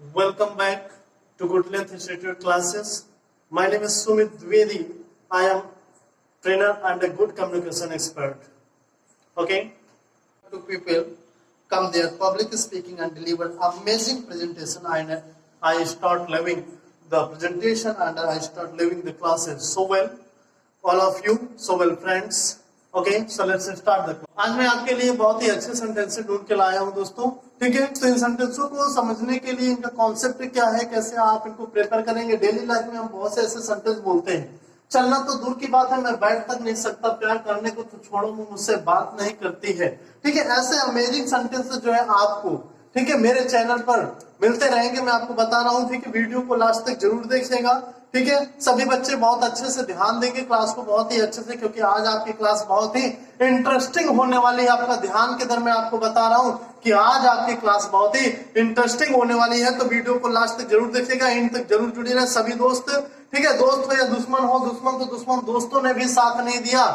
Welcome back to Good Length Institute classes. My name is Sumit Dwivedi. I am trainer and a good communication expert. Okay? Two people come there, public speaking and deliver amazing presentation. And I start loving the presentation and I start loving the classes so well. All of you, so well friends. Okay, so let's start the class. आज मैं आपके लिए बहुत ही अच्छे sentence ढूंढ के लाया हूं दोस्तों. ठीक है, तो इन सेंटेंसों को समझने के लिए इनका कॉन्सेप्ट क्या है, कैसे आप इनको प्रिपेयर करेंगे. डेली लाइफ में हम बहुत से ऐसे सेंटेंस बोलते हैं. चलना तो दूर की बात है, मैं बैठ तक नहीं सकता, प्यार करने को तो छोड़ो, वो मुझसे बात नहीं करती है. ठीक है, ऐसे अमेजिंग सेंटेंस जो है आपको, ठीक है, मेरे चैनल पर मिलते रहेंगे. मैं आपको बता रहा हूँ. ठीक है, वीडियो को लास्ट तक जरूर देखिएगा. ठीक है, सभी बच्चे बहुत अच्छे से ध्यान देंगे क्लास को, बहुत ही अच्छे से, क्योंकि आज आपकी क्लास बहुत ही इंटरेस्टिंग होने वाली है. आपका ध्यान किधर मैं आपको बता रहा हूँ कि आज आपकी क्लास बहुत ही इंटरेस्टिंग होने वाली है. तो वीडियो को लास्ट तक जरूर देखिएगा, इन तक जरूर जुड़े रहे सभी दोस्त. ठीक है, दोस्त हो या दुश्मन हो, दुश्मन तो दुश्मन, दोस्तों ने भी साथ नहीं दिया,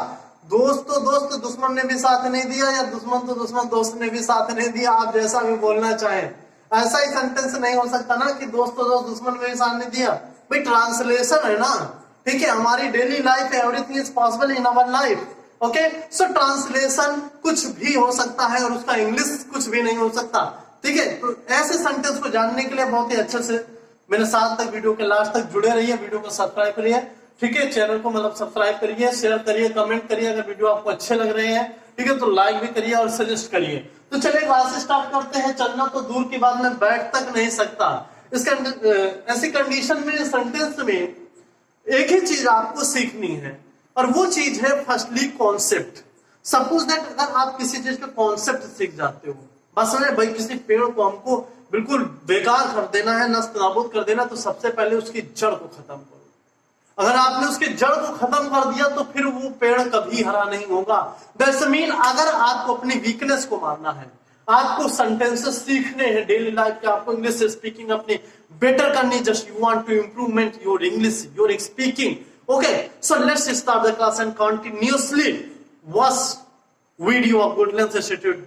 दोस्त तो दोस्त, दुश्मन ने भी साथ नहीं दिया, या दुश्मन तो दुश्मन, दोस्त ने भी साथ नहीं दिया. आप जैसा भी बोलना चाहें, ऐसा ही सेंटेंस नहीं हो सकता ना कि दोस्त तो दोस्त, दुश्मन ने भी साथ नहीं दिया. भाई ट्रांसलेशन है ना. ठीक है, हमारी डेली लाइफ है, everything is possible in our life. Okay, so translation कुछ भी हो सकता है और उसका इंग्लिश कुछ भी नहीं हो सकता. ठीक है, तो ऐसे सेंटेंस को जानने के लिए बहुत ही अच्छे से मेरे साथ तक वीडियो के लास्ट तक जुड़े रहिए. वीडियो को सब्सक्राइब करिए. ठीक है, चैनल को मतलब सब्सक्राइब करिए, शेयर करिए, कमेंट करिए. अगर वीडियो आपको अच्छे लग रहे हैं, ठीक है, तो लाइक भी करिए और सजेस्ट करिए. तो चलिए क्लास स्टार्ट करते हैं. चलना तो दूर की बात, मैं बैठ तक नहीं सकता. इसका ऐसी कंडीशन में, सेंटेंस में एक ही चीज आपको सीखनी है और वो चीज है फर्स्टली कॉन्सेप्ट. सपोज दैट अगर आप किसी चीज का कॉन्सेप्ट सीख जाते हो, बस में भाई किसी पेड़ को हमको बिल्कुल बेकार कर देना है, नष्ट नाबूद कर देना, तो सबसे पहले उसकी जड़ को खत्म करो. अगर आपने उसकी जड़ को खत्म कर दिया तो फिर वो पेड़ कभी हरा नहीं होगा. दैट्स मीन अगर आपको अपनी वीकनेस को मारना है, आपको सेंटेंसेस सीखने हैं डेली लाइफ के, आपको इंग्लिश स्पीकिंग अपनी बेटर करनी, just you want to improvement your English, your speaking. Okay, so let's start the class and continuously watch video of good length institute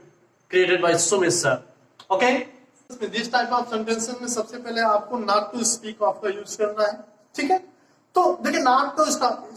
created by Sumit sir. Okay, this type of sentences में सबसे पहले आपको not to speak of का use करना है. ठीक है, तो देखिए, not to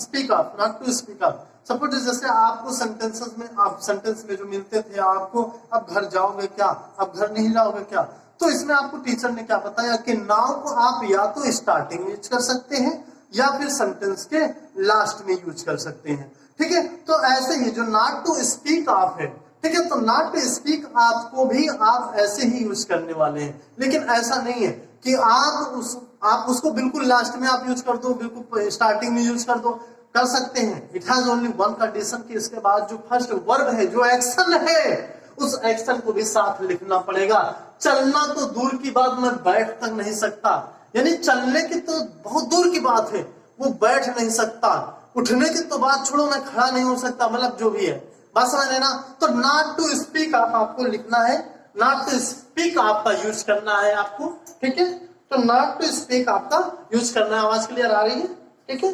speak of, not to speak of. Suppose जैसे आपको सेंटेंसेस में, आप सेंटेंस में जो मिलते थे आपको, अब घर जाओगे क्या, अब घर नहीं जाओगे क्या, तो इसमें आपको टीचर ने क्या बताया कि नाउ को आप या तो स्टार्टिंग में यूज कर सकते हैं या फिर सेंटेंस के लास्ट में यूज कर सकते हैं. ठीक है, तो ऐसे ही जो नॉट टू स्पीक ऑफ है, ठीक है, तो नॉट टू स्पीक ऑफ को भी आप ऐसे ही यूज करने वाले हैं. लेकिन ऐसा नहीं है कि आप उसको बिल्कुल लास्ट में आप यूज कर दो, बिल्कुल स्टार्टिंग में यूज कर दो. कर सकते हैं. It has only one condition कि इसके बाद जो फर्स्ट वर्ब है, जो एक्शन है, उस एक्शन को भी साथ लिखना पड़ेगा. चलना तो दूर की बात, मैं बैठ तक नहीं सकता, यानी चलने की तो बहुत दूर की बात है, वो बैठ नहीं सकता. उठने की तो बात छोड़ो, मैं खड़ा नहीं हो सकता, मतलब जो भी है, बस समझ ना. तो नॉट टू स्पीक आपको लिखना है, नॉट टू स्पीक आपका यूज करना है आपको. ठीक है, तो नॉट टू स्पीक आपका यूज करना है. आवाज क्लियर आ रही है? ठीक है,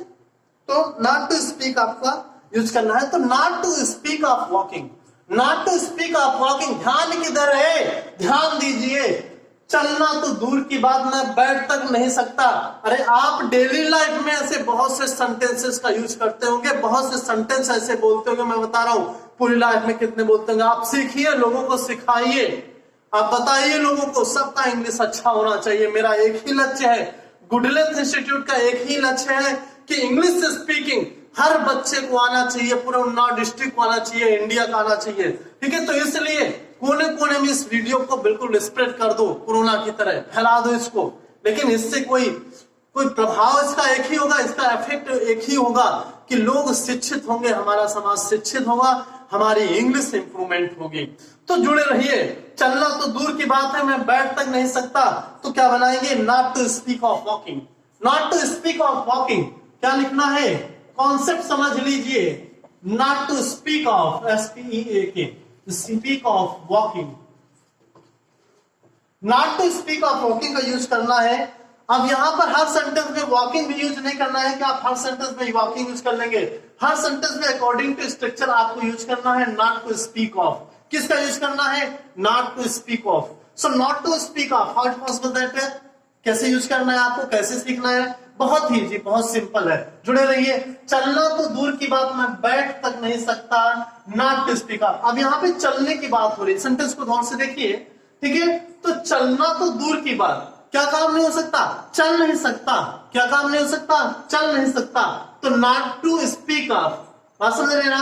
तो नॉट टू स्पीक आपका यूज करना है. तो not to speak of walking, not to speak of walking. ध्यान किधर है, ध्यान दीजिए. चलना तो दूर की बात, मैं बैठ तक नहीं सकता. अरे आप डेली लाइफ में ऐसे बहुत से सेंटेंसेस का यूज करते होंगे, बहुत से सेंटेंस ऐसे बोलते होंगे. मैं बता रहा हूं, पूरी लाइफ में कितने बोलते होंगे. आप सीखिए, लोगों को सिखाइए, आप बताइए लोगों को. सबका इंग्लिश अच्छा होना चाहिए. मेरा एक ही लक्ष्य है, गुड लेंथ इंस्टीट्यूट का एक ही लक्ष्य है कि इंग्लिश स्पीकिंग हर बच्चे को आना चाहिए, पूरा उन्नाव डिस्ट्रिक्ट को आना चाहिए, इंडिया का आना चाहिए. ठीक है, तो इसलिए कोने कोने में इस वीडियो को बिल्कुल स्प्रेड कर दो, कोरोना की तरह फैला दो इसको. लेकिन इससे कोई प्रभाव इसका एक ही होगा, इसका इफेक्ट एक ही होगा कि लोग शिक्षित होंगे, हमारा समाज शिक्षित होगा, हमारी इंग्लिश इंप्रूवमेंट होगी. तो जुड़े रहिए. चलना तो दूर की बात है, मैं बैठ तक नहीं सकता, तो क्या बनाएंगे, not to speak of walking. Not to speak of walking क्या लिखना है, कॉन्सेप्ट समझ लीजिए. Not to speak of, SPEAK, speak of walking. Not to speak of walking का यूज करना है. अब यहां पर हर सेंटेंस में वॉकिंग भी यूज नहीं करना है कि आप हर सेंटेंस में वॉकिंग यूज कर लेंगे. हर सेंटेंस में अकॉर्डिंग टू स्ट्रक्चर आपको यूज करना है नॉट टू स्पीक ऑफ. किसका यूज करना है, not to speak of. So not to speak of, how it possible that कैसे यूज करना है आपको, कैसे सीखना है, बहुत ही इजी, बहुत सिंपल है। जुड़े रहिए। चलना तो दूर की बात, मैं बैठ तक नहीं सकता, नॉट टू स्पीक अप। अब यहाँ पे चलने की बात हो रही है, सेंटेंस को ध्यान से देखिए, ठीक है। तो चलना तो दूर की बात, क्या काम नहीं हो सकता, चल नहीं सकता। क्या काम नहीं हो सकता, चल नहीं सकता। तो नॉट टू स्पीक अप, बात समझ रहे ना,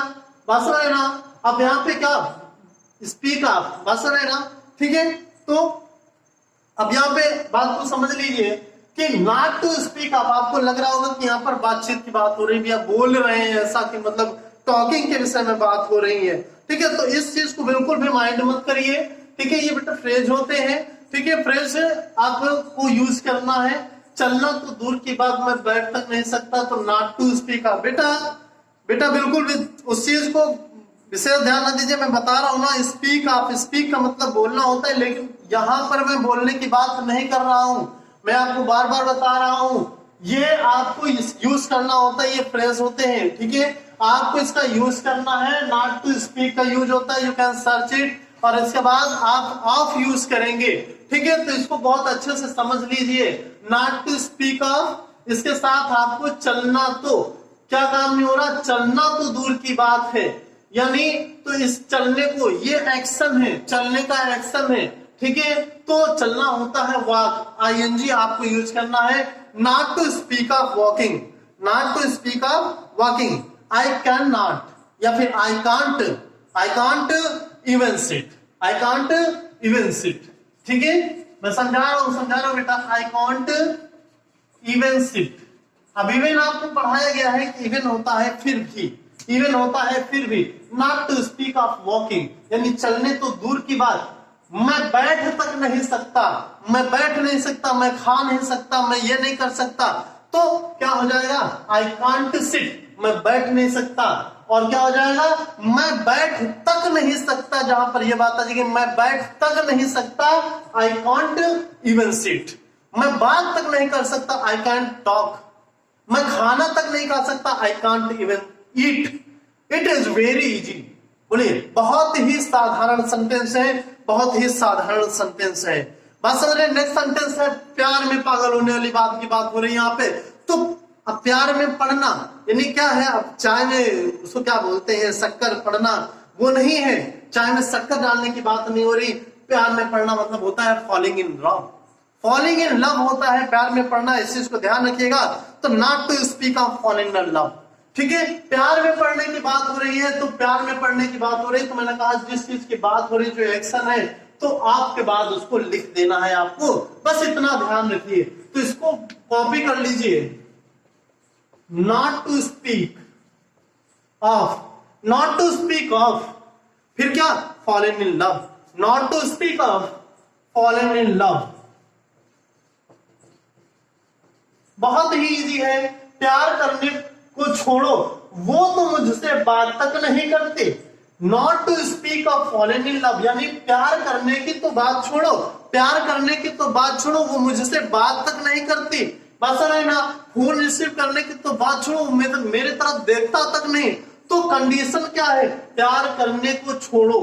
बात समझ रहे ना। अब यहाँ पे क्या, स्पीक अप, बात समझ रहे ना, ठीक है। तो अब यहाँ पे बात को समझ लीजिए कि नॉट टू स्पीक अप, आपको लग रहा होगा कि यहाँ पर बातचीत की बात हो रही है, बोल रहे हैं ऐसा कि मतलब टॉकिंग के विषय में बात हो रही है, ठीक है। तो इस चीज को बिल्कुल भी माइंड मत करिए, ठीक है। ये बेटा फ्रेज होते हैं, ठीक है। फ्रेज आपको यूज करना है। चलना तो दूर की बात, मैं बैठ तक नहीं सकता, तो नॉट टू स्पीक अप। बेटा बिल्कुल भी उस चीज को विशेष ध्यान न दीजिए, मैं बता रहा हूं ना, स्पीक अप, स्पीक का मतलब बोलना होता है, लेकिन यहां पर मैं बोलने की बात नहीं कर रहा हूं, मैं आपको बार बार बता रहा हूं, ये आपको यूज करना होता है, ये फ्रेज होते हैं, ठीक है। आपको इसका यूज करना है, नॉट टू स्पीक का यूज होता है, यू कैन सर्च इट, और इसके बाद आप ऑफ यूज करेंगे, ठीक है। तो इसको बहुत अच्छे से समझ लीजिए, नॉट टू स्पीक ऑफ, इसके साथ आपको चलना तो, क्या काम नहीं हो रहा, चलना तो दूर की बात है, यानी तो इस चलने को, ये एक्शन है, चलने का एक्शन है, ठीक है। तो चलना होता है वॉक, आईएनजी आपको यूज करना है। Not to speak of walking, not to speak of walking, I can not, या फिर I can't even sit, I can't even sit, ठीक है। मैं समझा रहा हूं बेटा, आई कांट इवन सिट। अब इवन आपको पढ़ाया गया है कि इवन होता है फिर भी, इवन होता है फिर भी। Not to speak of walking, यानी चलने तो दूर की बात, मैं बैठ तक नहीं सकता, मैं बैठ नहीं सकता, मैं खा नहीं सकता, मैं ये नहीं कर सकता, तो क्या हो जाएगा, आई कांट सिट, मैं बैठ नहीं सकता। और क्या हो जाएगा, मैं बैठ तक नहीं सकता, जहां पर यह बात आ जाएगी, मैं बैठ तक नहीं सकता, आई कांट इवन सिट, मैं बात तक नहीं कर सकता, आई कैंट टॉक, मैं खाना तक नहीं खा सकता, आई can't even eat. It is very easy. बोलिए, बहुत ही साधारण सेंटेंस है, बहुत ही साधारण सेंटेंस है, बात समझ रहे। नेक्स्ट सेंटेंस है, प्यार में पागल होने वाली बात की बात हो रही है यहाँ पे। तो अब प्यार में पड़ना यानी क्या है, अब चाय में उसको क्या बोलते हैं, शक्कर पड़ना, वो नहीं है, चाय में शक्कर डालने की बात नहीं हो रही। प्यार में पड़ना मतलब होता है falling in love, falling in love होता है प्यार में पड़ना, इस चीज को ध्यान रखिएगा। तो not to speak of falling in love, ठीक है। प्यार में पड़ने की बात हो रही है, तो प्यार में पड़ने की बात हो रही है, तो मैंने कहा जिस चीज की बात हो रही है, जो एक्शन है, तो आपके बाद उसको लिख देना है आपको, बस इतना ध्यान रखिए। तो इसको कॉपी कर लीजिए, not to speak of, not to speak of, फिर क्या, fallen in love, not to speak of fallen in love. बहुत ही इजी है, प्यार करने को छोड़ो, वो तो मुझसे बात तक नहीं करते। Not to speak of fallen in love, यानी प्यार करने की तो बात छोड़ो, प्यार करने की तो बात छोड़ो, वो मुझसे बात तक नहीं करती, बात समझ रहे ना। फोन रिसीव करने की तो बात छोड़ो, मेरे तरफ देखता तक नहीं। तो कंडीशन क्या है, प्यार करने को छोड़ो,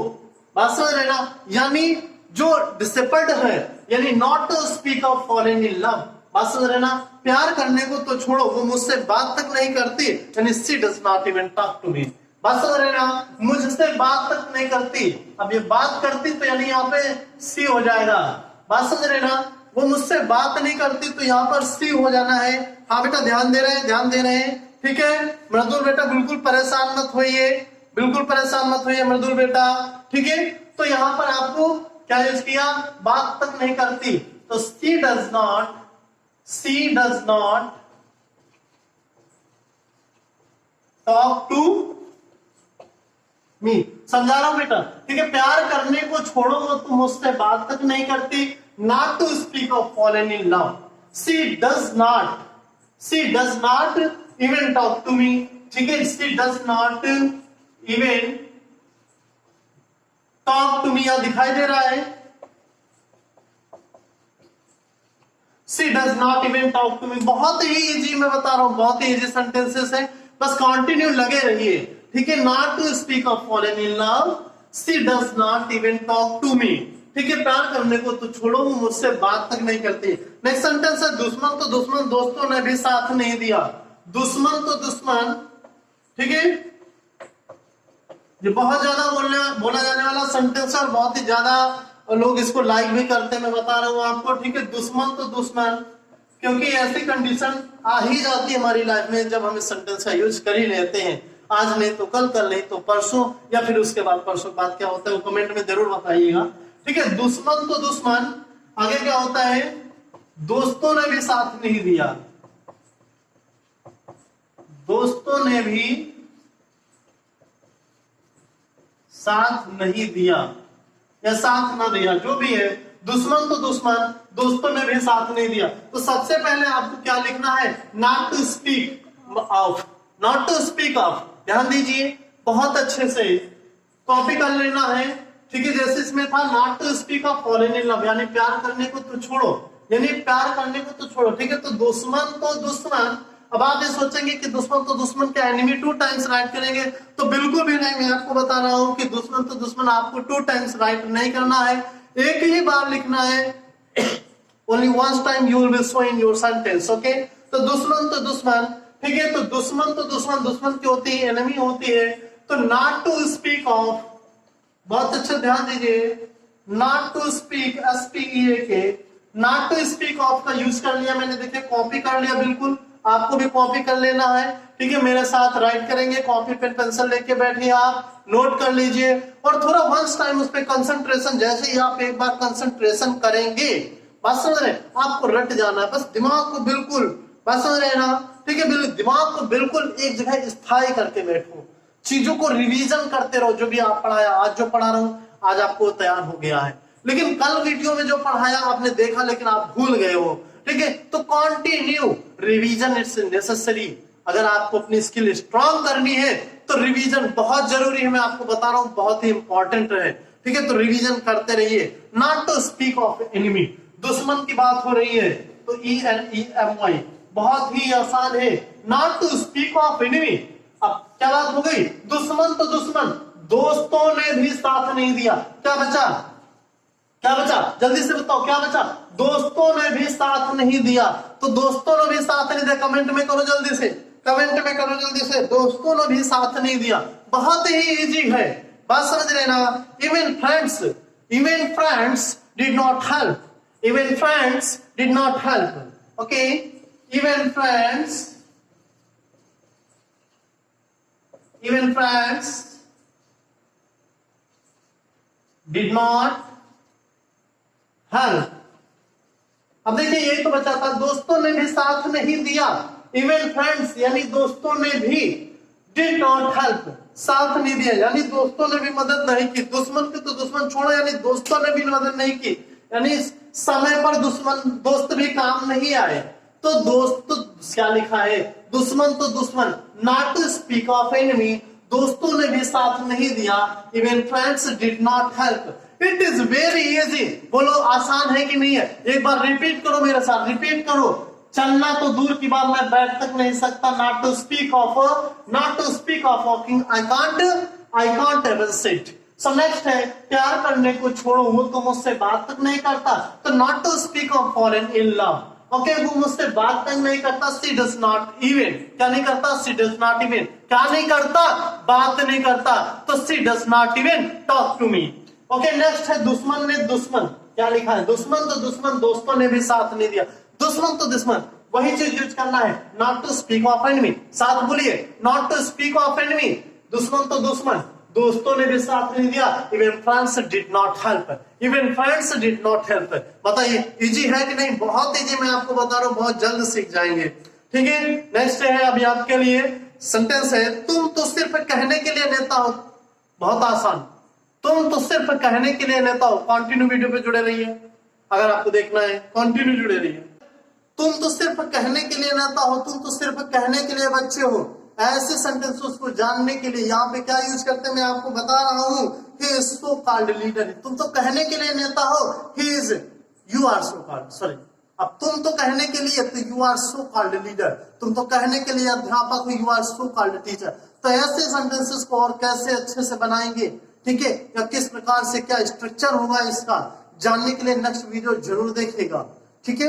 बात समझ रहे ना। यानी जो डिसेबल्ड है, यानी not to speak of fallen in love, बात समझ रहे ना। प्यार करने को तो छोड़ो, वो मुझसे बात तक नहीं करती, यानी she does not even talk to me, बात समझ रहे ना। मुझसे बात तक नहीं करती, अब ये बात करती तो यानी यहाँ पे सी हो जाएगा, बात समझ रहे ना। वो मुझसे बात नहीं करती, तो यहाँ पर सी हो जाना है। हाँ बेटा, ध्यान दे रहे हैं, ध्यान दे रहे हैं, ठीक है। मृदुल बेटा बिल्कुल परेशान मत होइए, बिल्कुल परेशान मत होइए मृदुल बेटा, ठीक है। तो यहाँ पर आपको क्या यूज किया, बात तक नहीं करती, तो she does not talk to me, समझा रहा हूं बेटा, ठीक है। प्यार करने को छोड़ो, वो तुम मुझसे बात तक नहीं करती, not to speak of fallen in love, she does not even talk to me, ठीक है। She does not even talk to me, यहां दिखाई दे रहा है, she does not even talk to me. बहुत ही इजी, मैं बता रहा हूं, बहुत ही इजी सेंटेंसेस है, बस कंटिन्यू लगे रहिए, ठीक है। Not to speak of fallen in love, she does not even talk to me, ठीक है, प्यार करने को तो छोड़ो, वो मुझसे बात तक नहीं करती। नेक्स्ट सेंटेंस है दुश्मन तो दुश्मन, दोस्तों ने भी साथ नहीं दिया। दुश्मन तो दुश्मन, ठीक है, ये बहुत ज्यादा बोला जाने वाला सेंटेंस है और बहुत ही ज्यादा लोग इसको लाइक भी करते हैं, मैं बता रहा हूं आपको। ठीक है, दुश्मन तो दुश्मन, क्योंकि ऐसी कंडीशन आ ही जाती है हमारी लाइफ में जब हम इस सेंटेंस का यूज कर ही लेते हैं। आज नहीं तो कल, कल नहीं तो परसों, या फिर उसके बाद परसों बाद क्या होता है वो कमेंट में जरूर बताइएगा। ठीक है, दुश्मन तो दुश्मन, आगे क्या होता है, दोस्तों ने भी साथ नहीं दिया। दोस्तों ने भी साथ नहीं दिया या साथ ना दिया, जो भी है, दुश्मन तो दुश्मन, दोस्तों ने भी साथ नहीं दिया। तो सबसे पहले आपको क्या लिखना है, not to speak of, not to speak of. ध्यान दीजिए, बहुत अच्छे से कॉपी कर लेना है। ठीक है, जैसे इसमें था not to speak of fallen in love, यानी प्यार करने को तो छोड़ो, यानी प्यार करने को तो छोड़ो। ठीक है, तो दुश्मन तो दुश्मन। अब आप ये सोचेंगे कि दुश्मन तो दुश्मन क्या एनिमी 2 टाइम्स राइट करेंगे, तो बिल्कुल भी नहीं। मैं आपको बता रहा हूं कि दुश्मन तो दुश्मन आपको 2 टाइम्स राइट नहीं करना है, एक ही बार लिखना है। Only one time you will show in your sentence. Okay, तो दुश्मन तो दुश्मन, ठीक है, तो दुश्मन तो दुश्मन, दुश्मन की होती है, एनिमी होती है। तो नॉट टू स्पीक ऑफ, बहुत अच्छे ध्यान दीजिए, not to speak, SPEAK, not to speak of का यूज कर लिया मैंने, देखिए कॉपी कर लिया, बिल्कुल आपको भी कॉपी कर लेना है। ठीक है, मेरे साथ राइट करेंगे, कॉपी पेन पेंसिल लेके बैठिए, आप नोट कर लीजिए और थोड़ा वंस टाइम उस पर कंसंट्रेशन, जैसे ही आप एक बार कंसंट्रेशन करेंगे, बात समझ रहे, आपको रट जाना है, बस दिमाग को बिल्कुल, बात समझ रहे ना। ठीक है, बिल्कुल दिमाग को बिल्कुल एक जगह स्थायी करके बैठो, चीजों को रिवीजन करते रहो। जो भी आप पढ़ाया, आज जो पढ़ा रहा हूं, आज आपको तैयार हो गया है, लेकिन कल वीडियो में जो पढ़ाया आपने देखा लेकिन आप भूल गए हो। ठीक है, तो कंटिन्यू रिवीजन इट्स नेसेसरी। अगर आपको अपनी स्किल स्ट्रांग करनी है तो रिवीजन बहुत जरूरी है, मैं आपको बता रहा हूं, बहुत ही इंपॉर्टेंट है। ठीक है, तो रिवीजन करते रहिए। Not to speak of enemy, दुश्मन की बात हो रही है तो ENEMY, बहुत ही आसान है, not to speak of enemy. अब क्या बात हो गई, दुश्मन तो दुश्मन, दोस्तों ने भी साथ नहीं दिया, क्या बचा, क्या बचा, जल्दी से बताओ क्या बचा, दोस्तों ने भी साथ नहीं दिया। तो दोस्तों ने भी साथ नहीं दिया, कमेंट में करो जल्दी से, कमेंट में करो जल्दी से, दोस्तों ने भी साथ नहीं दिया। बहुत ही इजी है, बात समझ रहे ना। Even friends did not help, even friends did not help. Okay, even friends did not help। अब देखिए यही तो बचा था, दोस्तों ने भी साथ नहीं दिया। इवन फ्रेंड्स यानी दोस्तों ने भी did not help, साथ नहीं दिया यानी दोस्तों ने भी मदद नहीं की। दुश्मन की तो दुश्मन छोड़ो, यानी दोस्तों ने भी मदद नहीं की, यानी समय पर दोस्त भी काम नहीं आए। तो दोस्त तो क्या लिखा है, दुश्मन तो दुश्मन, not to speak of enemy, दोस्तों ने भी साथ नहीं दिया। Even friends did not help. It is very easy, बोलो आसान है कि नहीं है, एक बार रिपीट करो मेरे साथ, रिपीट करो। चलना तो दूर की बात, मैं बैठ तक नहीं सकता। Not to speak of walking, I can't even sit. So next है, प्यार करने को छोड़ो, वो तो मुझसे बात तक नहीं करता। तो not to speak of fallen in love, okay, वो मुझसे बात तक नहीं करता। सी डज नॉट इवन, क्या नहीं करता, सी डज नॉट इवन, क्या नहीं करता, बात नहीं करता। तो she does not even talk to me. Okay, next है दुश्मन ने दुश्मन, क्या लिखा है, दुश्मन तो दुश्मन, दोस्तों ने भी साथ नहीं दिया। दुश्मन तो दुश्मन, वही चीज यूज करना है, not to speak of enemy, साथ बोलिए, not to speak of enemy, दुश्मन तो दुश्मन, दोस्तों ने भी साथ नहीं दिया। Even friends did not help, even friends did not help. बताइए इजी है कि नहीं, बहुत इजी, मैं आपको बता रहा हूं, बहुत जल्द सीख जाएंगे। ठीक है, नेक्स्ट है अभी आपके लिए सेंटेंस है, तुम तो सिर्फ कहने के लिए नेता हो, बहुत आसान, तुम तो सिर्फ कहने के लिए नेता हो। कंटिन्यू वीडियो पे जुड़े रहिए, अगर आपको देखना है कंटिन्यू जुड़े रहिए। तुम तो सिर्फ कहने के लिए नेता हो, तुम तो सिर्फ कहने के लिए बच्चे हो। ऐसे सेंटेंसेस को जानने के लिए यहाँ पे क्या यूज करते हैं मैं आपको बता रहा हूँ, he is so called leader, तुम तो कहने के लिए नेता हो, he is, you are so called, sorry, अब तुम तो कहने के लिए तो you are so called leader, तुम तो कहने के लिए अध्यापक हो, you are so called teacher। तो ऐसे सेंटेंसेस को और कैसे अच्छे से बनाएंगे, ठीक है, या किस प्रकार से क्या स्ट्रक्चर होगा इसका, जानने के लिए नेक्स्ट वीडियो जरूर देखिएगा, ठीक है।